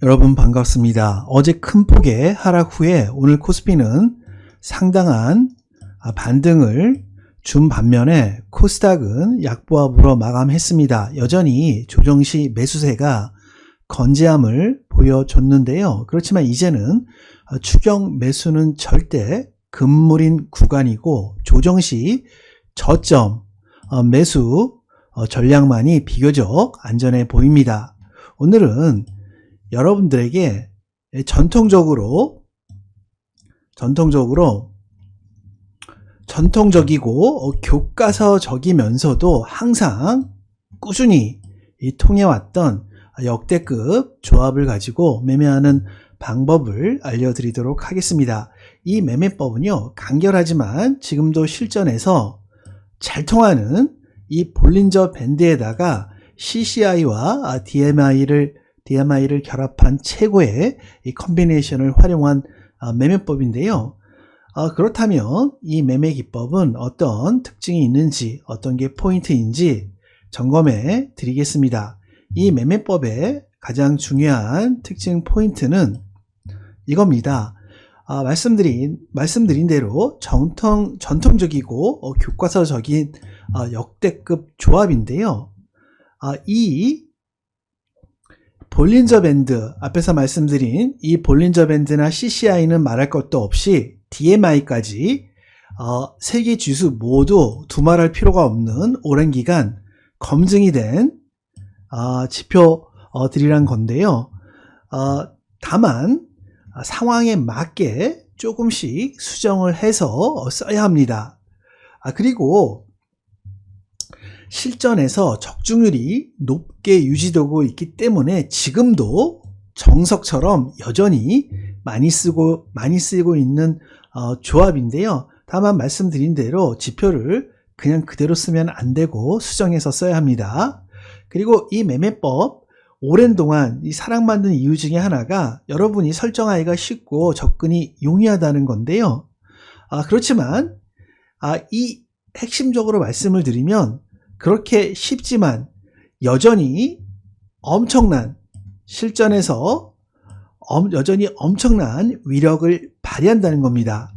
여러분 반갑습니다. 어제 큰 폭의 하락 후에 오늘 코스피는 상당한 반등을 준 반면에 코스닥은 약보합으로 마감했습니다. 여전히 조정시 매수세가 건재함을 보여줬는데요. 그렇지만 이제는 추경 매수는 절대 금물인 구간이고 조정시 저점 매수 전략만이 비교적 안전해 보입니다. 오늘은 여러분들에게 전통적이고 교과서적이면서도 항상 꾸준히 통해왔던 역대급 조합을 가지고 매매하는 방법을 알려드리도록 하겠습니다. 이 매매법은요, 간결하지만 지금도 실전에서 잘 통하는 이 볼린저 밴드에다가 CCI와 DMI를 결합한 최고의 이 컨비네이션을 활용한 매매법인데요. 그렇다면 이 매매 기법은 어떤 특징이 있는지, 어떤 게 포인트인지 점검해 드리겠습니다. 이 매매법의 가장 중요한 특징 포인트는 이겁니다. 말씀드린 대로 전통적이고 교과서적인 역대급 조합인데요. 이 볼린저 밴드, 앞에서 말씀드린 이 볼린저 밴드나 CCI는 말할 것도 없이 DMI까지 세계 지수 모두 두말할 필요가 없는 오랜 기간 검증이 된 지표들이란 건데요. 다만 상황에 맞게 조금씩 수정을 해서 써야 합니다. 그리고 실전에서 적중률이 높게 유지되고 있기 때문에 지금도 정석처럼 여전히 많이 쓰이고 있는 조합인데요. 다만 말씀드린 대로 지표를 그냥 그대로 쓰면 안 되고 수정해서 써야 합니다. 그리고 이 매매법 오랜 동안 이 사랑받는 이유 중에 하나가 여러분이 설정하기가 쉽고 접근이 용이하다는 건데요. 그렇지만 이 핵심적으로 말씀을 드리면 그렇게 쉽지만 여전히 실전에서 여전히 엄청난 위력을 발휘한다는 겁니다.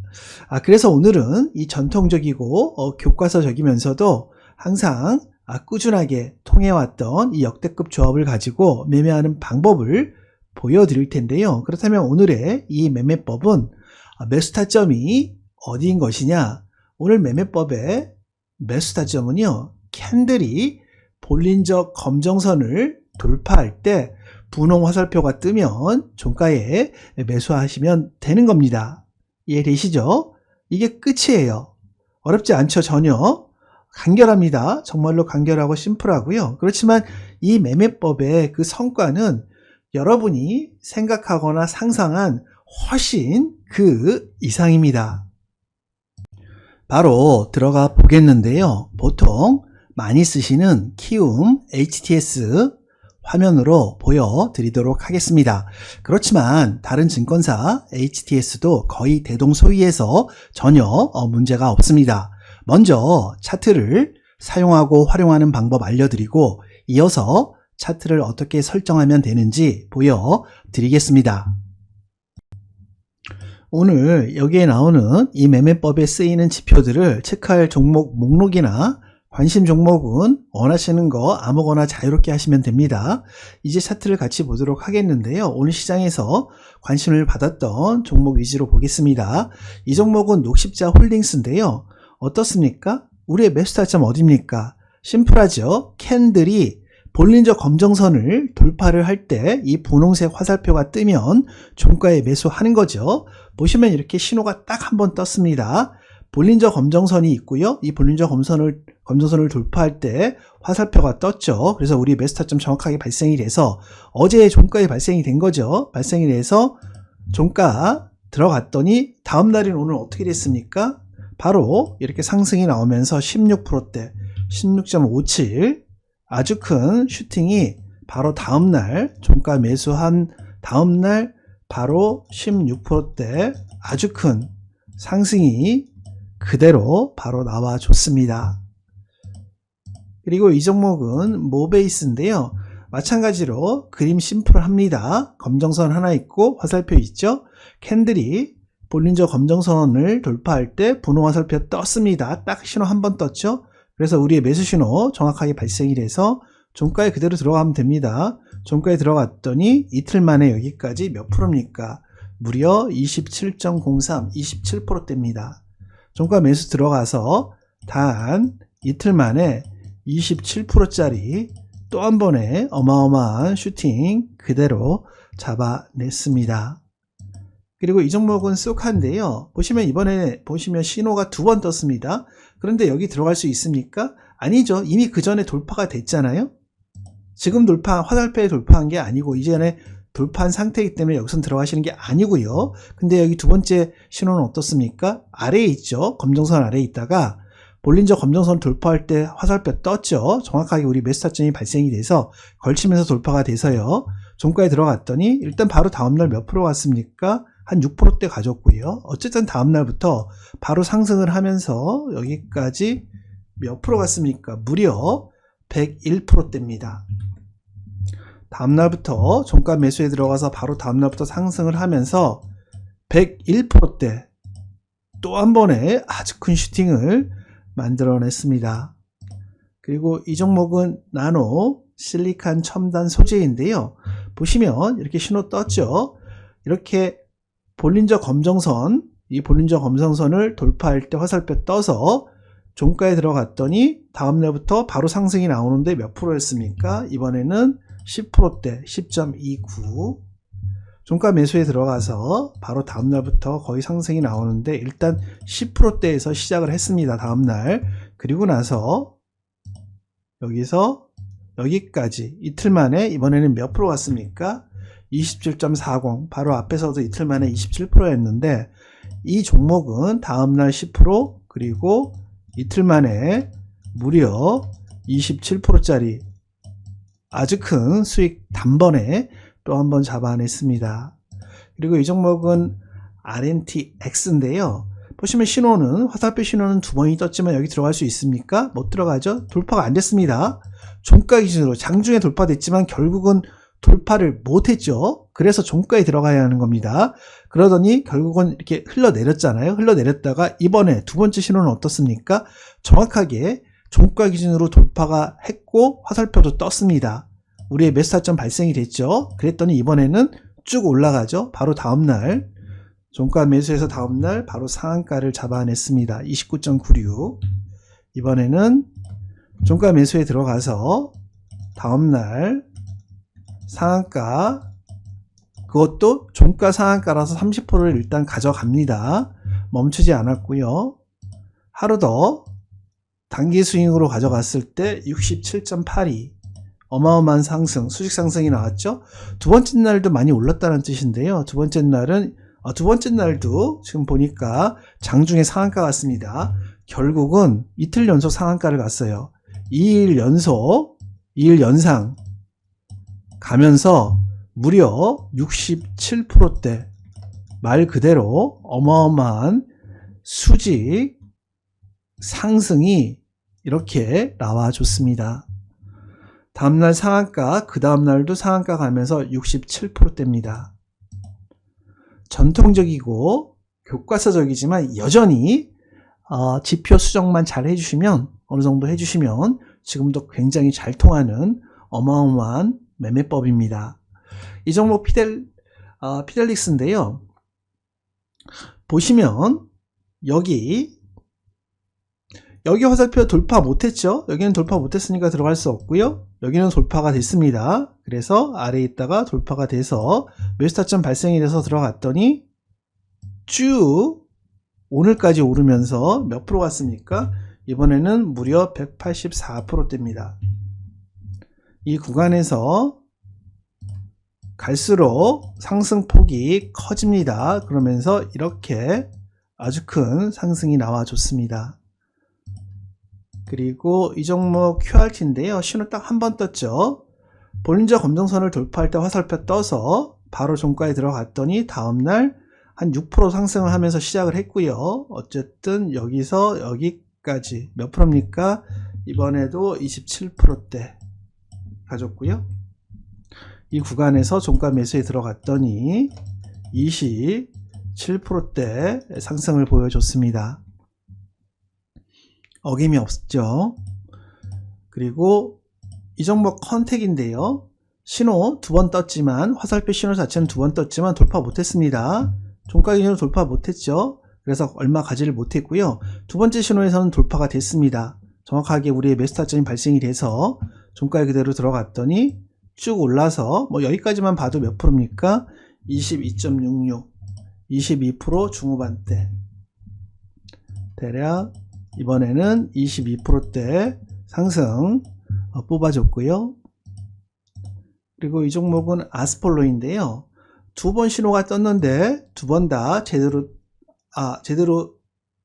그래서 오늘은 이 전통적이고 교과서적이면서도 항상 꾸준하게 통해왔던 이 역대급 조합을 가지고 매매하는 방법을 보여드릴 텐데요. 그렇다면 오늘의 이 매매법은 매수 타점이 어디인 것이냐? 오늘 매매법의 매수 타점은요, 캔들이 볼린저 검정선을 돌파할 때 분홍 화살표가 뜨면 종가에 매수하시면 되는 겁니다. 이해되시죠? 이게 끝이에요. 어렵지 않죠? 전혀. 간결합니다. 정말로 간결하고 심플하고요. 그렇지만 이 매매법의 그 성과는 여러분이 생각하거나 상상한 훨씬 그 이상입니다. 바로 들어가 보겠는데요. 보통 많이 쓰시는 키움 HTS 화면으로 보여드리도록 하겠습니다. 그렇지만 다른 증권사 HTS도 거의 대동소이해서 전혀 문제가 없습니다. 먼저 차트를 사용하고 활용하는 방법 알려드리고 이어서 차트를 어떻게 설정하면 되는지 보여드리겠습니다. 오늘 여기에 나오는 이 매매법에 쓰이는 지표들을 체크할 종목 목록이나 관심 종목은 원하시는 거 아무거나 자유롭게 하시면 됩니다. 이제 차트를 같이 보도록 하겠는데요. 오늘 시장에서 관심을 받았던 종목 위주로 보겠습니다. 이 종목은 녹십자 홀딩스인데요. 어떻습니까? 우리의 매수 타점 어디입니까? 심플하죠. 캔들이 볼린저 검정선을 돌파를 할 때 이 분홍색 화살표가 뜨면 종가에 매수하는 거죠. 보시면 이렇게 신호가 딱 한 번 떴습니다. 볼린저 검정선이 있고요. 이 볼린저 검정선을 돌파할 때 화살표가 떴죠. 그래서 우리 매수 타점 정확하게 발생이 돼서 어제 종가에 발생이 된 거죠. 발생이 돼서 종가 들어갔더니 다음 날인 오늘 어떻게 됐습니까? 바로 이렇게 상승이 나오면서 16%대 16.57 아주 큰 슈팅이 바로 다음날 종가 매수한 다음날 바로 16%대 아주 큰 상승이 그대로 바로 나와줬습니다. 그리고 이 종목은 모베이스인데요. 마찬가지로 그림 심플합니다. 검정선 하나 있고 화살표 있죠. 캔들이 볼린저 검정선을 돌파할 때 분홍 화살표 떴습니다. 딱 신호 한 번 떴죠. 그래서 우리의 매수 신호 정확하게 발생이 돼서 종가에 그대로 들어가면 됩니다. 종가에 들어갔더니 이틀 만에 여기까지 몇 프로입니까? 무려 27.03, 27%대입니다. 종가 매수 들어가서 단 이틀 만에 27%짜리 또 한 번의 어마어마한 슈팅 그대로 잡아냈습니다. 그리고 이 종목은 쏙한데요. 보시면 이번에 보시면 신호가 두 번 떴습니다. 그런데 여기 들어갈 수 있습니까? 아니죠. 이미 그 전에 돌파가 됐잖아요. 지금 화살표에 돌파한 게 아니고 이전에 돌파한 상태이기 때문에 여기선 들어가시는 게 아니고요. 근데 여기 두 번째 신호는 어떻습니까? 아래에 있죠. 검정선 아래에 있다가 볼린저 검정선 돌파할 때 화살표 떴죠. 정확하게 우리 매수 타점이 발생이 돼서 걸치면서 돌파가 돼서요. 종가에 들어갔더니 일단 바로 다음날 몇 프로 갔습니까? 한 6%대 가졌고요. 어쨌든 다음날부터 바로 상승을 하면서 여기까지 몇 프로 갔습니까? 무려 101%대입니다. 다음날부터 종가 매수에 들어가서 바로 다음날부터 상승을 하면서 101%대 또 한 번의 아주 큰 슈팅을 만들어냈습니다. 그리고 이 종목은 나노 실리칸 첨단 소재인데요. 보시면 이렇게 신호 떴죠. 이렇게 볼린저 검정선, 이 볼린저 검정선을 돌파할 때 화살표 떠서 종가에 들어갔더니 다음날부터 바로 상승이 나오는데 몇 프로였습니까? 이번에는 10%대 10.29. 종가 매수에 들어가서 바로 다음날부터 거의 상승이 나오는데 일단 10%대에서 시작을 했습니다. 다음날. 그리고 나서 여기서 여기까지 이틀 만에 이번에는 몇 프로 갔습니까? 27.40. 바로 앞에서도 이틀 만에 27%였는데 이 종목은 다음날 10% 그리고 이틀 만에 무려 27%짜리 아주 큰 수익 단번에 또 한 번 잡아냈습니다. 그리고 이 종목은 RNTX인데요. 보시면 신호는 화살표 신호는 두 번이 떴지만 여기 들어갈 수 있습니까? 못 들어가죠. 돌파가 안 됐습니다. 종가 기준으로 장중에 돌파됐지만 결국은 돌파를 못했죠. 그래서 종가에 들어가야 하는 겁니다. 그러더니 결국은 이렇게 흘러내렸잖아요. 흘러내렸다가 이번에 두 번째 신호는 어떻습니까? 정확하게 종가 기준으로 돌파가 했고 화살표도 떴습니다. 우리의 매수 타점 발생이 됐죠. 그랬더니 이번에는 쭉 올라가죠. 바로 다음날 종가 매수해서 다음날 바로 상한가를 잡아냈습니다. 29.96. 이번에는 종가 매수에 들어가서 다음날 상한가, 그것도 종가 상한가라서 30%를 일단 가져갑니다. 멈추지 않았고요. 하루 더 단기 스윙으로 가져갔을 때 67.82. 어마어마한 상승, 수직 상승이 나왔죠. 두 번째 날도 많이 올랐다는 뜻인데요. 두 번째 날도 지금 보니까 장중에 상한가 갔습니다. 결국은 이틀 연속 상한가를 갔어요. 2일 연상 가면서 무려 67%대 말 그대로 어마어마한 수직 상승이 이렇게 나와줬습니다. 다음날 상한가, 그 다음날도 상한가 가면서 67%대입니다. 전통적이고 교과서적이지만 여전히 지표 수정만 잘 해주시면, 어느 정도 해주시면 지금도 굉장히 잘 통하는 어마어마한 매매법입니다. 이 종목 피델릭스인데요. 보시면 여기 화살표 돌파 못했죠. 여기는 돌파 못했으니까 들어갈 수 없고요. 여기는 돌파가 됐습니다. 그래서 아래에 있다가 돌파가 돼서 매수 타점 발생이 돼서 들어갔더니 쭉 오늘까지 오르면서 몇 프로 갔습니까? 이번에는 무려 184%대입니다. 이 구간에서 갈수록 상승폭이 커집니다. 그러면서 이렇게 아주 큰 상승이 나와줬습니다. 그리고 이 종목 QRT인데요. 신호 딱 한 번 떴죠. 볼린저 검정선을 돌파할 때 화살표 떠서 바로 종가에 들어갔더니 다음날 한 6% 상승을 하면서 시작을 했고요. 어쨌든 여기서 여기까지 몇 프로입니까? 이번에도 27%대 가졌고요. 이 구간에서 종가 매수에 들어갔더니 27%대 상승을 보여줬습니다. 어김이 없죠. 그리고 이 종목 컨택인데요. 신호 두 번 떴지만, 화살표 신호 자체는 두 번 떴지만 돌파 못했습니다. 종가 기준으로 돌파 못했죠. 그래서 얼마 가지를 못했고요. 두 번째 신호에서는 돌파가 됐습니다. 정확하게 우리의 매수 타점이 발생이 돼서 종가에 그대로 들어갔더니 쭉 올라서 뭐 여기까지만 봐도 몇 프로입니까? 22.66, 22% 중후반대. 대략 이번에는 22%대 상승 뽑아줬고요. 그리고 이 종목은 아스폴로인데요. 두 번 신호가 떴는데 두 번 다 제대로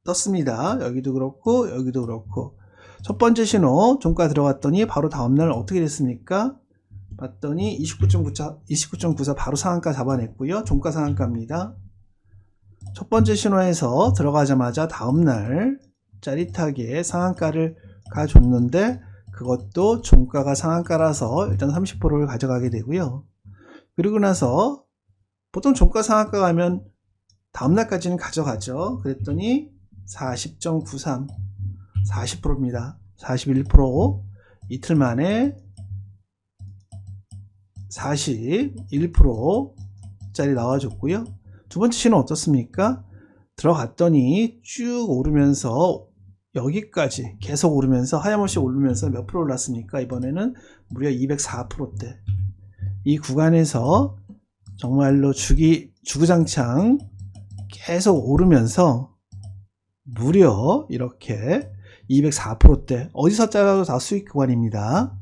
떴습니다. 여기도 그렇고 여기도 그렇고. 첫 번째 신호 종가 들어갔더니 바로 다음날 어떻게 됐습니까? 봤더니 29.94 바로 상한가 잡아냈고요. 종가 상한가입니다. 첫 번째 신호에서 들어가자마자 다음날 짜릿하게 상한가를 가줬는데, 그것도 종가가 상한가라서 일단 30%를 가져가게 되고요. 그리고 나서 보통 종가 상한가 가면 다음날까지는 가져가죠. 그랬더니 40.93, 40%입니다. 41%, 이틀 만에 41%짜리 나와줬고요. 두 번째 신호 어떻습니까? 들어갔더니 쭉 오르면서 여기까지 계속 오르면서 하염없이 오르면서 몇 프로 올랐습니까? 이번에는 무려 204%대. 이 구간에서 정말로 주구장창 계속 오르면서 무려 이렇게 204%대. 어디서 잘라도 다 수익 구간입니다.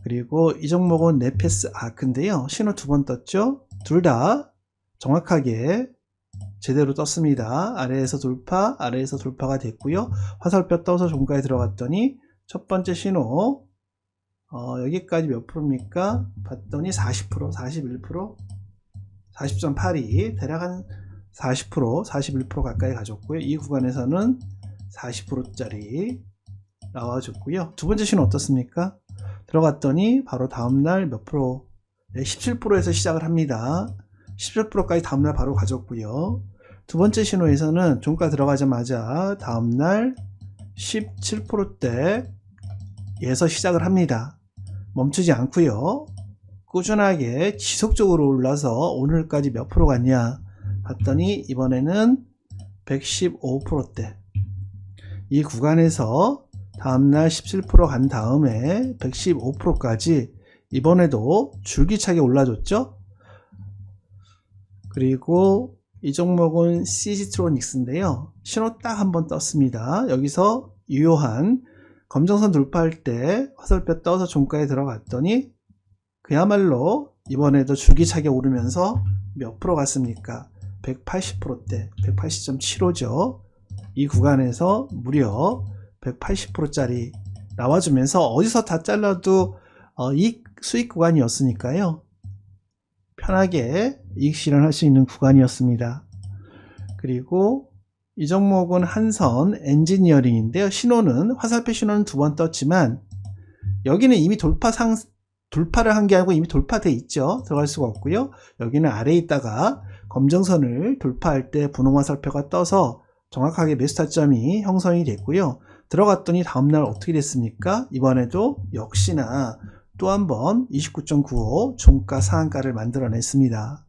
그리고 이 종목은 네페스 아크인데요. 신호 두 번 떴죠? 둘 다 정확하게 제대로 떴습니다. 아래에서 돌파, 아래에서 돌파가 됐고요. 화살표 떠서 종가에 들어갔더니 첫 번째 신호 여기까지 몇 프로입니까? 봤더니 40%, 41%, 40.82, 대략 한 40%, 41% 가까이 가졌고요. 이 구간에서는 40%짜리 나와줬고요. 두 번째 신호 어떻습니까? 들어갔더니 바로 다음날 몇 프로? 네, 17%에서 시작을 합니다. 17%까지 다음날 바로 가졌고요. 두 번째 신호에서는 종가 들어가자마자 다음날 17%대에서 시작을 합니다. 멈추지 않고요. 꾸준하게 지속적으로 올라서 오늘까지 몇 프로 갔냐 봤더니 이번에는 115%대. 이 구간에서 다음날 17% 간 다음에 115%까지 이번에도 줄기차게 올라줬죠. 그리고 이 종목은 CG트로닉스인데요. 신호 딱 한번 떴습니다. 여기서 유효한 검정선 돌파할 때 화살표 떠서 종가에 들어갔더니 그야말로 이번에도 줄기차게 오르면서 몇 프로 갔습니까? 180%대, 180.75죠. 이 구간에서 무려 180%짜리 나와주면서 어디서 다 잘라도 이 수익 구간이었으니까요. 편하게 이익 실현할 수 있는 구간이었습니다. 그리고 이 종목은 한선 엔지니어링인데요. 신호는 화살표 신호는 두 번 떴지만 여기는 이미 돌파를 한 게 아니고 이미 돌파돼 있죠. 들어갈 수가 없고요. 여기는 아래에 있다가 검정선을 돌파할 때 분홍 화살표가 떠서 정확하게 매수 타점이 형성이 됐고요. 들어갔더니 다음날 어떻게 됐습니까? 이번에도 역시나 또 한번 29.95 종가 상한가를 만들어냈습니다.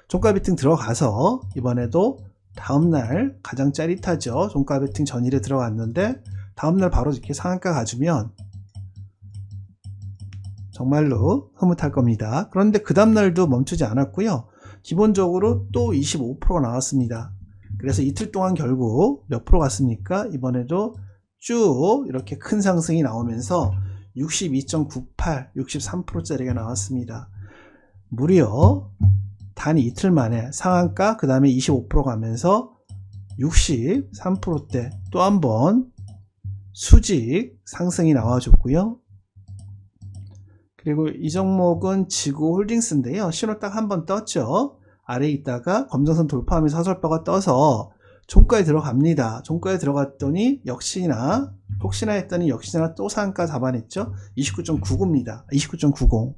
종가 베팅 들어가서 이번에도 다음날 가장 짜릿하죠. 종가 베팅 전일에 들어갔는데 다음날 바로 이렇게 상한가 가주면 정말로 흐뭇할 겁니다. 그런데 그 다음날도 멈추지 않았고요. 기본적으로 또 25%가 나왔습니다. 그래서 이틀 동안 결국 몇 프로 갔습니까? 이번에도 쭉 이렇게 큰 상승이 나오면서 62.98, 63%짜리가 나왔습니다. 무려 단 이틀 만에 상한가 그 다음에 25% 가면서 63%대 또 한번 수직 상승이 나와줬고요. 그리고 이 종목은 지구홀딩스인데요. 신호 딱 한번 떴죠. 아래에 있다가 검정선 돌파하면서 화살표가 떠서 종가에 들어갑니다. 종가에 들어갔더니 혹시나 했더니 역시나 또 상한가 잡아냈죠. 29.99입니다. 29.90.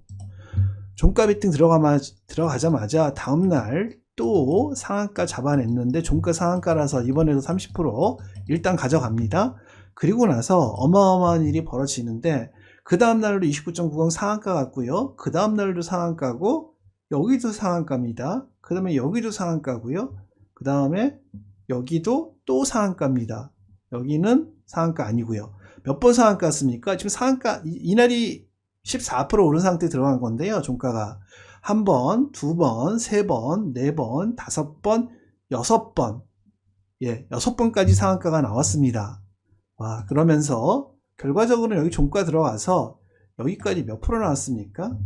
종가 베팅 들어가자마자 다음날 또 상한가 잡아냈는데 종가 상한가라서 이번에도 30% 일단 가져갑니다. 그리고 나서 어마어마한 일이 벌어지는데 그 다음날도 29.90 상한가 같고요. 그 다음날도 상한가고 여기도 상한가입니다. 그 다음에 여기도 상한가고요. 그 다음에 여기도 또 상한가입니다. 여기는 상한가 아니고요. 몇 번 상한가 씁니까? 지금 상한가 이날이 14% 오른 상태에 들어간 건데요. 종가가 한 번, 두 번, 세 번, 네 번, 다섯 번, 여섯 번, 여섯 번까지 상한가가 나왔습니다. 와, 그러면서 결과적으로 여기 종가 들어가서 여기까지 몇 프로 나왔습니까?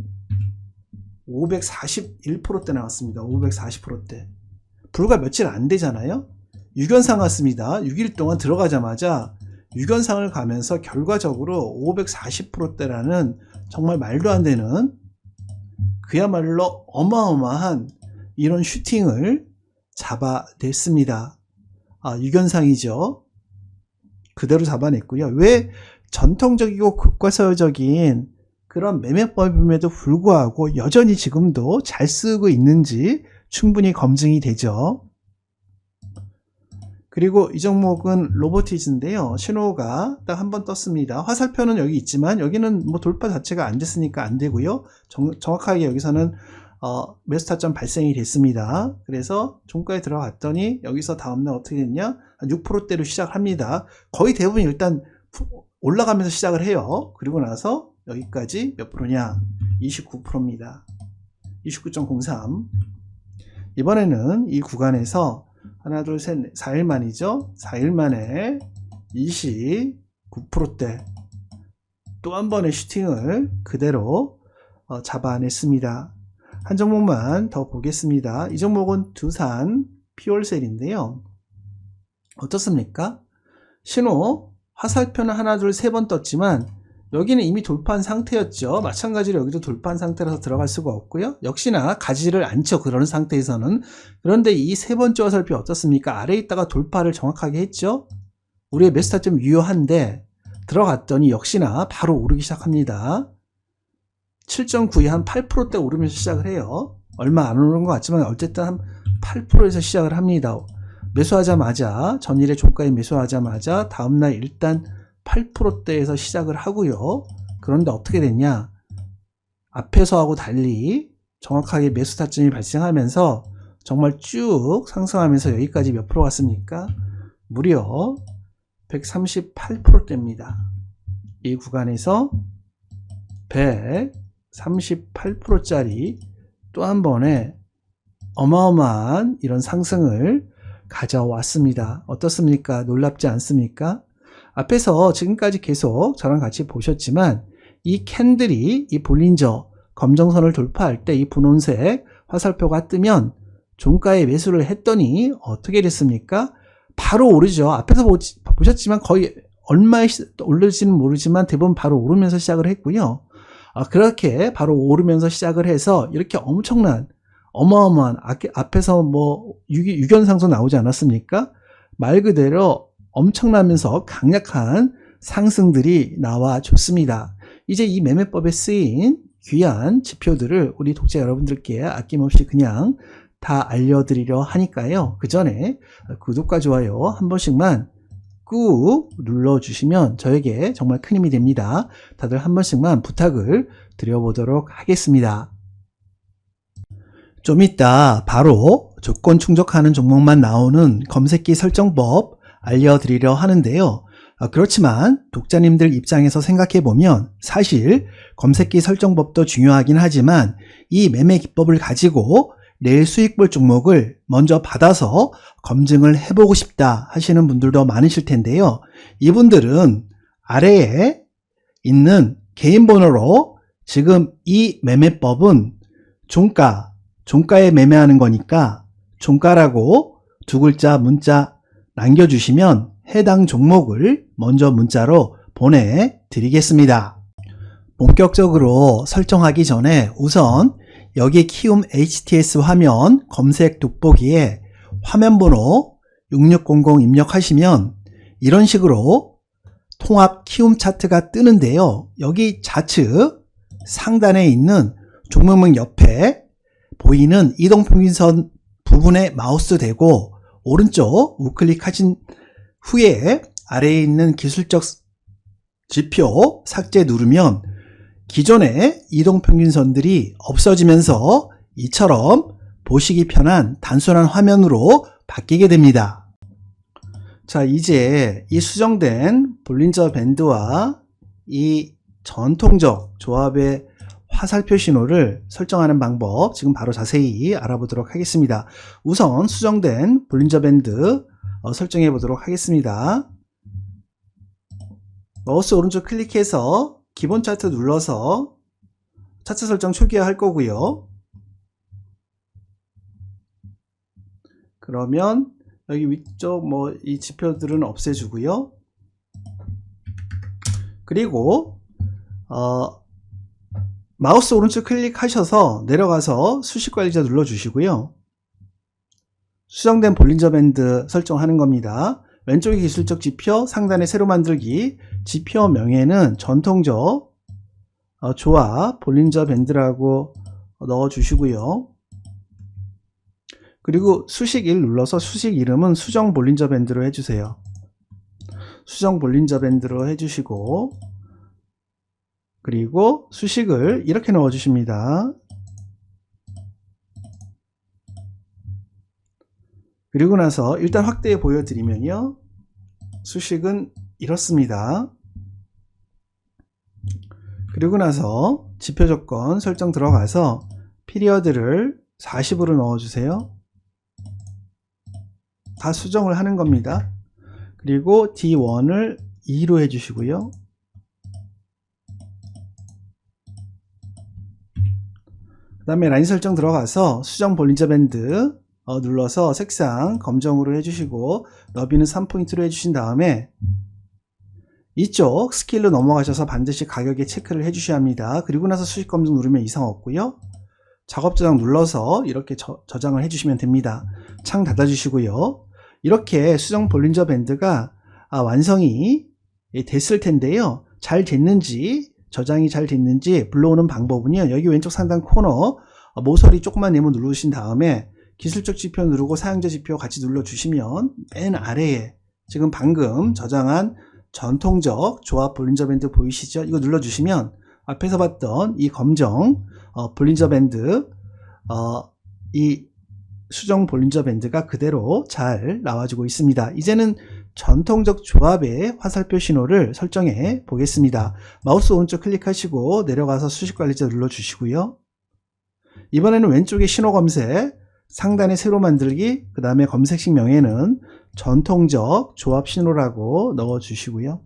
541%대 나왔습니다. 540%대. 불과 며칠 안 되잖아요. 6연상 왔습니다. 6일 동안 들어가자마자 6연상을 가면서 결과적으로 540%대라는 정말 말도 안 되는 그야말로 어마어마한 이런 슈팅을 잡아냈습니다. 6연상이죠. 그대로 잡아냈고요. 왜 전통적이고 교과서적인 그런 매매법임에도 불구하고 여전히 지금도 잘 쓰고 있는지 충분히 검증이 되죠. 그리고 이 종목은 로보티즈인데요. 신호가 딱 한 번 떴습니다. 화살표는 여기 있지만 여기는 뭐 돌파 자체가 안 됐으니까 안 되고요. 정확하게 여기서는 매수 타점 발생이 됐습니다. 그래서 종가에 들어갔더니 여기서 다음날 어떻게 됐냐? 6%대로 시작을 합니다. 거의 대부분 일단 올라가면서 시작을 해요. 그리고 나서 여기까지 몇 프로냐? 29%입니다. 29.03. 이번에는 이 구간에서 하나, 둘, 셋, 4일 만이죠. 4일 만에 29%대 또 한 번의 슈팅을 그대로 잡아냈습니다. 한 종목만 더 보겠습니다. 이 종목은 두산 피올셀인데요. 어떻습니까? 신호 화살표는 하나, 둘, 세 번 떴지만 여기는 이미 돌파한 상태였죠. 마찬가지로 여기도 돌파한 상태라서 들어갈 수가 없고요. 역시나 가지를 않죠. 그런 상태에서는. 그런데 이 세 번째 화살표 어떻습니까? 아래에 있다가 돌파를 정확하게 했죠. 우리의 매수 타점 유효한데 들어갔더니 역시나 바로 오르기 시작합니다. 7.92 한 8%대 오르면서 시작을 해요. 얼마 안 오른 것 같지만 어쨌든 한 8%에서 시작을 합니다. 매수하자마자 전일의 종가에 매수하자마자 다음날 일단 8%대에서 시작을 하고요. 그런데 어떻게 됐냐? 앞에서하고 달리 정확하게 매수 타점이 발생하면서 정말 쭉 상승하면서 여기까지 몇 프로 왔습니까? 무려 138%대입니다. 이 구간에서 138%짜리 또 한 번에 어마어마한 이런 상승을 가져왔습니다. 어떻습니까? 놀랍지 않습니까? 앞에서 지금까지 계속 저랑 같이 보셨지만 이 캔들이 이 볼린저 검정선을 돌파할 때 이 분홍색 화살표가 뜨면 종가에 매수를 했더니 어떻게 됐습니까? 바로 오르죠. 앞에서 보셨지만 거의 얼마에 오르지는 모르지만 대부분 바로 오르면서 시작을 했고요. 그렇게 바로 오르면서 시작을 해서 이렇게 엄청난 어마어마한 앞에서 뭐 유견상도 나오지 않았습니까? 말 그대로 엄청나면서 강력한 상승들이 나와줬습니다. 이제 이 매매법에 쓰인 귀한 지표들을 우리 독자 여러분들께 아낌없이 그냥 다 알려드리려 하니까요. 그 전에 구독과 좋아요 한 번씩만 꾹 눌러주시면 저에게 정말 큰 힘이 됩니다. 다들 한 번씩만 부탁을 드려보도록 하겠습니다. 좀 이따 바로 조건 충족하는 종목만 나오는 검색기 설정법 알려드리려 하는데요. 그렇지만 독자님들 입장에서 생각해보면 사실 검색기 설정법도 중요하긴 하지만 이 매매 기법을 가지고 내일 수익 볼 종목을 먼저 받아서 검증을 해보고 싶다 하시는 분들도 많으실 텐데요. 이분들은 아래에 있는 개인 번호로 지금 이 매매법은 종가에 매매하는 거니까 종가라고 두 글자 문자 남겨주시면 해당 종목을 먼저 문자로 보내드리겠습니다. 본격적으로 설정하기 전에 우선 여기 키움 HTS 화면 검색 돋보기에 화면번호 6600 입력하시면 이런 식으로 통합 키움 차트가 뜨는데요. 여기 좌측 상단에 있는 종목명 옆에 보이는 이동평균선 부분에 마우스 대고 오른쪽 우클릭하신 후에 아래에 있는 기술적 지표 삭제 누르면 기존의 이동평균선들이 없어지면서 이처럼 보시기 편한 단순한 화면으로 바뀌게 됩니다. 자, 이제 이 수정된 볼린저 밴드와 이 전통적 조합의 화살표 신호를 설정하는 방법 지금 바로 자세히 알아보도록 하겠습니다. 우선 수정된 볼린저 밴드 설정해 보도록 하겠습니다. 마우스 오른쪽 클릭해서 기본 차트 눌러서 차트 설정 초기화 할 거고요. 그러면 여기 위쪽 이 지표들은 없애주고요. 그리고 마우스 오른쪽 클릭하셔서 내려가서 수식관리자 눌러주시고요. 수정된 볼린저 밴드 설정하는 겁니다. 왼쪽에 기술적 지표, 상단에 새로 만들기, 지표 명에는 전통적 조합 볼린저 밴드라고 넣어주시고요. 그리고 수식 1 눌러서 수식 이름은 수정 볼린저 밴드로 해주세요. 수정 볼린저 밴드로 해주시고, 그리고 수식을 이렇게 넣어주십니다. 그리고 나서 일단 확대해 보여드리면요. 수식은 이렇습니다. 그리고 나서 지표 조건 설정 들어가서 피리어드를 40으로 넣어주세요. 다 수정을 하는 겁니다. 그리고 D1을 2로 해주시고요. 그 다음에 라인 설정 들어가서 수정 볼린저 밴드 눌러서 색상 검정으로 해주시고 너비는 3포인트로 해주신 다음에 이쪽 스케일로 넘어가셔서 반드시 가격에 체크를 해주셔야 합니다. 그리고 나서 수식 검증 누르면 이상 없고요. 작업 저장 눌러서 이렇게 저장을 해주시면 됩니다. 창 닫아주시고요. 이렇게 수정 볼린저 밴드가 완성이 됐을 텐데요. 잘 됐는지, 저장이 잘 됐는지 불러오는 방법은요. 여기 왼쪽 상단 코너 모서리 조금만 네모 누르신 다음에 기술적 지표 누르고 사용자 지표 같이 눌러주시면 맨 아래에 지금 방금 저장한 전통적 조합 볼린저 밴드 보이시죠? 이거 눌러주시면 앞에서 봤던 이 검정 볼린저 밴드 이 수정 볼린저 밴드가 그대로 잘 나와주고 있습니다. 이제는 전통적 조합의 화살표 신호를 설정해 보겠습니다. 마우스 오른쪽 클릭하시고 내려가서 수식관리자 눌러주시고요. 이번에는 왼쪽에 신호 검색, 상단에 새로 만들기, 그 다음에 검색식 명에는 전통적 조합 신호라고 넣어주시고요.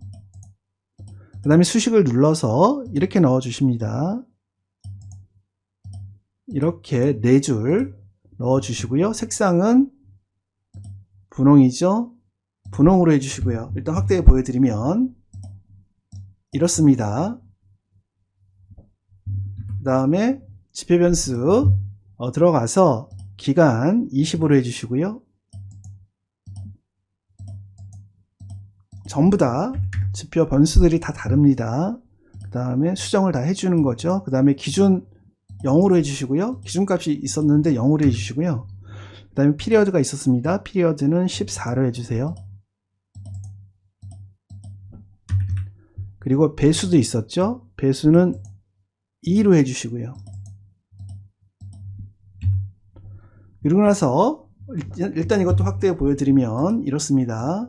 그 다음에 수식을 눌러서 이렇게 넣어주십니다. 이렇게 4줄 넣어주시고요. 색상은 분홍이죠. 분홍으로 해주시고요. 일단 확대해 보여드리면 이렇습니다. 그 다음에 지표 변수 들어가서 기간 20으로 해주시고요. 전부 다 지표 변수들이 다 다릅니다. 그 다음에 수정을 다 해주는 거죠. 그 다음에 기준 0으로 해주시고요. 기준값이 있었는데 0으로 해주시고요. 그 다음에 피리어드가 있었습니다. 피리어드는 14로 해주세요. 그리고 배수도 있었죠. 배수는 2로 해주시고요. 그리고 나서 일단 이것도 확대해 보여드리면 이렇습니다.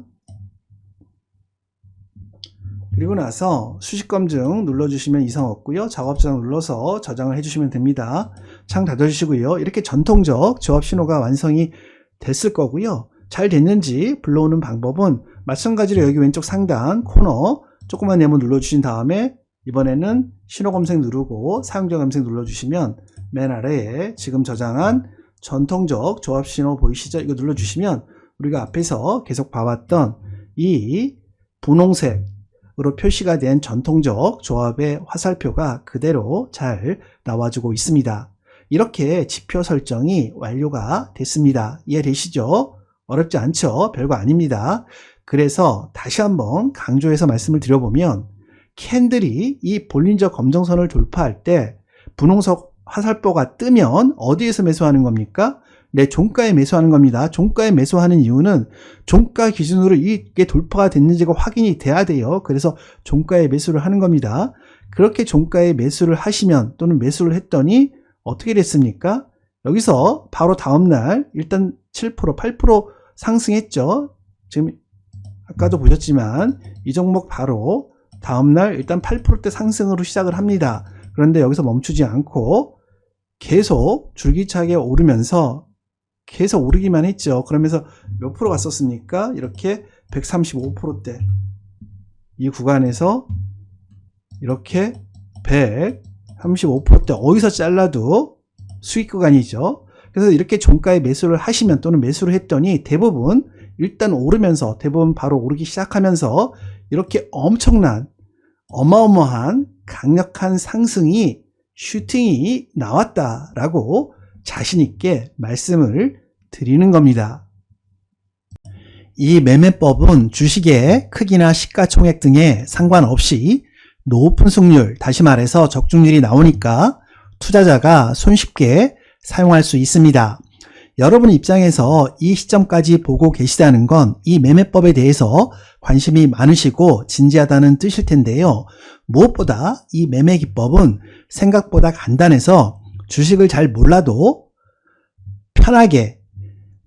그리고 나서 수식 검증 눌러주시면 이상 없고요. 작업 저장 눌러서 저장을 해주시면 됩니다. 창 닫아주시고요. 이렇게 전통적 조합 신호가 완성이 됐을 거고요. 잘 됐는지 불러오는 방법은 마찬가지로 여기 왼쪽 상단 코너 조그만 네모 눌러주신 다음에 이번에는 신호 검색 누르고 사용자 검색 눌러주시면 맨 아래에 지금 저장한 전통적 조합 신호 보이시죠? 이거 눌러주시면 우리가 앞에서 계속 봐왔던 이 분홍색으로 표시가 된 전통적 조합의 화살표가 그대로 잘 나와주고 있습니다. 이렇게 지표 설정이 완료가 됐습니다. 이해되시죠? 어렵지 않죠? 별거 아닙니다. 그래서 다시 한번 강조해서 말씀을 드려보면 캔들이 이 볼린저 검정선을 돌파할 때 분홍색 화살표가 뜨면 어디에서 매수하는 겁니까? 네, 종가에 매수하는 겁니다. 종가에 매수하는 이유는 종가 기준으로 이게 돌파가 됐는지가 확인이 돼야 돼요. 그래서 종가에 매수를 하는 겁니다. 그렇게 종가에 매수를 하시면 또는 매수를 했더니 어떻게 됐습니까? 여기서 바로 다음날 일단 7%, 8% 상승했죠. 지금 아까도 보셨지만 이 종목 바로 다음날 일단 8%대 상승으로 시작을 합니다. 그런데 여기서 멈추지 않고 계속 줄기차게 오르면서 계속 오르기만 했죠. 그러면서 몇 프로 갔었습니까? 이렇게 135%대 이 구간에서 이렇게 135%대 어디서 잘라도 수익 구간이죠. 그래서 이렇게 종가에 매수를 하시면 또는 매수를 했더니 대부분 일단 오르면서 대부분 바로 오르기 시작하면서 이렇게 엄청난 어마어마한 강력한 상승이 슈팅이 나왔다라고 자신 있게 말씀을 드리는 겁니다. 이 매매법은 주식의 크기나 시가총액 등에 상관없이 높은 승률, 다시 말해서 적중률이 나오니까 투자자가 손쉽게 사용할 수 있습니다. 여러분 입장에서 이 시점까지 보고 계시다는 건 이 매매법에 대해서 관심이 많으시고 진지하다는 뜻일 텐데요. 무엇보다 이 매매 기법은 생각보다 간단해서 주식을 잘 몰라도 편하게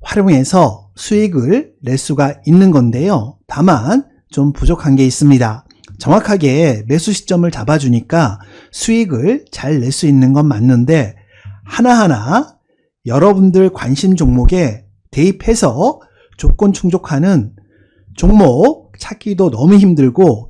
활용해서 수익을 낼 수가 있는 건데요. 다만 좀 부족한 게 있습니다. 정확하게 매수 시점을 잡아주니까 수익을 잘 낼 수 있는 건 맞는데 하나하나 여러분들 관심 종목에 대입해서 조건 충족하는 종목 찾기도 너무 힘들고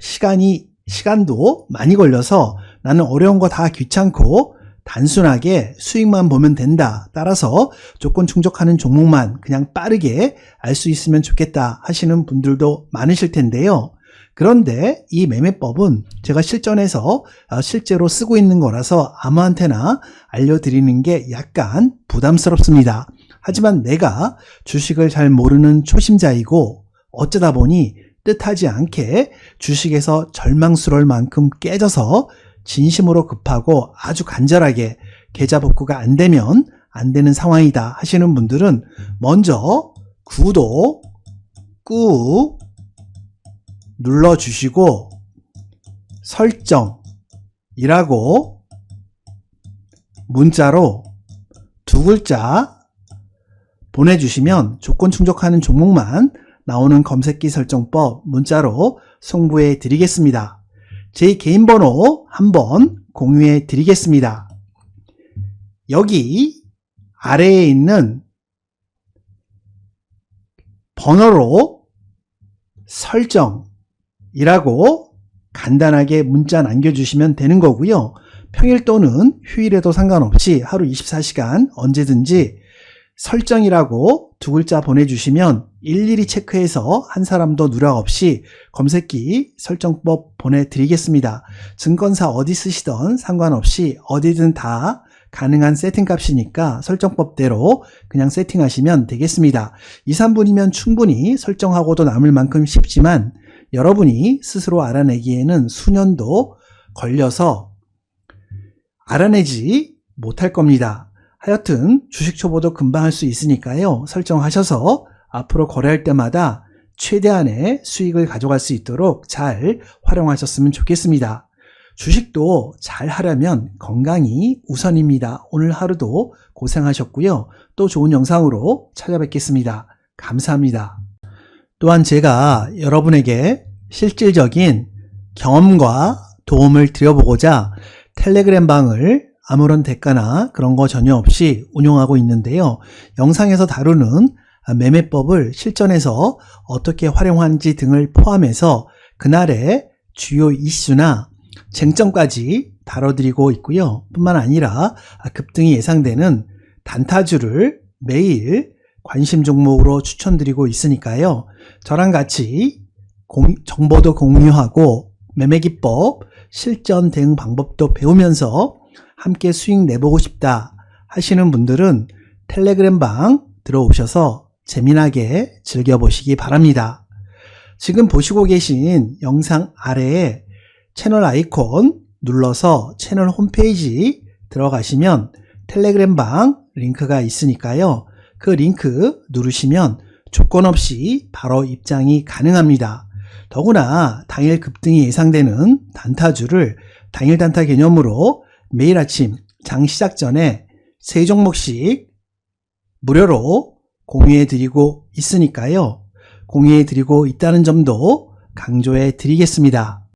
시간도 많이 걸려서 나는 어려운 거 다 귀찮고 단순하게 수익만 보면 된다. 따라서 조건 충족하는 종목만 그냥 빠르게 알 수 있으면 좋겠다 하시는 분들도 많으실 텐데요. 그런데 이 매매법은 제가 실전에서 실제로 쓰고 있는 거라서 아무한테나 알려드리는 게 약간 부담스럽습니다. 하지만 내가 주식을 잘 모르는 초심자이고 어쩌다 보니 뜻하지 않게 주식에서 절망스러울 만큼 깨져서 진심으로 급하고 아주 간절하게 계좌 복구가 안 되면 안 되는 상황이다 하시는 분들은 먼저 구독 꾹 눌러주시고 설정이라고 문자로 2글자 보내주시면 조건 충족하는 종목만 나오는 검색기 설정법 문자로 송부해 드리겠습니다. 제 개인 번호 한번 공유해 드리겠습니다. 여기 아래에 있는 번호로 설정이라고 간단하게 문자 남겨주시면 되는 거고요. 평일 또는 휴일에도 상관없이 하루 24시간 언제든지 설정이라고 2글자 보내주시면 일일이 체크해서 한 사람도 누락 없이 검색기 설정법 보내드리겠습니다. 증권사 어디 쓰시던 상관없이 어디든 다 가능한 세팅 값이니까 설정법대로 그냥 세팅하시면 되겠습니다. 2, 3분이면 충분히 설정하고도 남을 만큼 쉽지만 여러분이 스스로 알아내기에는 수년도 걸려서 알아내지 못할 겁니다. 하여튼 주식 초보도 금방 할 수 있으니까요. 설정하셔서 앞으로 거래할 때마다 최대한의 수익을 가져갈 수 있도록 잘 활용하셨으면 좋겠습니다. 주식도 잘 하려면 건강이 우선입니다. 오늘 하루도 고생하셨고요. 또 좋은 영상으로 찾아뵙겠습니다. 감사합니다. 또한 제가 여러분에게 실질적인 경험과 도움을 드려보고자 텔레그램 방을 아무런 대가나 그런 거 전혀 없이 운영하고 있는데요. 영상에서 다루는 매매법을 실전에서 어떻게 활용하는지 등을 포함해서 그날의 주요 이슈나 쟁점까지 다뤄드리고 있고요. 뿐만 아니라 급등이 예상되는 단타주를 매일 관심 종목으로 추천드리고 있으니까요. 저랑 같이 정보도 공유하고 매매기법, 실전 대응 방법도 배우면서 함께 수익 내보고 싶다 하시는 분들은 텔레그램 방 들어오셔서 재미나게 즐겨보시기 바랍니다. 지금 보시고 계신 영상 아래에 채널 아이콘 눌러서 채널 홈페이지 들어가시면 텔레그램 방 링크가 있으니까요. 그 링크 누르시면 조건 없이 바로 입장이 가능합니다. 더구나 당일 급등이 예상되는 단타주를 당일 단타 개념으로 매일 아침 장 시작 전에 3종목씩 무료로 공유해 드리고 있으니까요. 공유해 드리고 있다는 점도 강조해 드리겠습니다.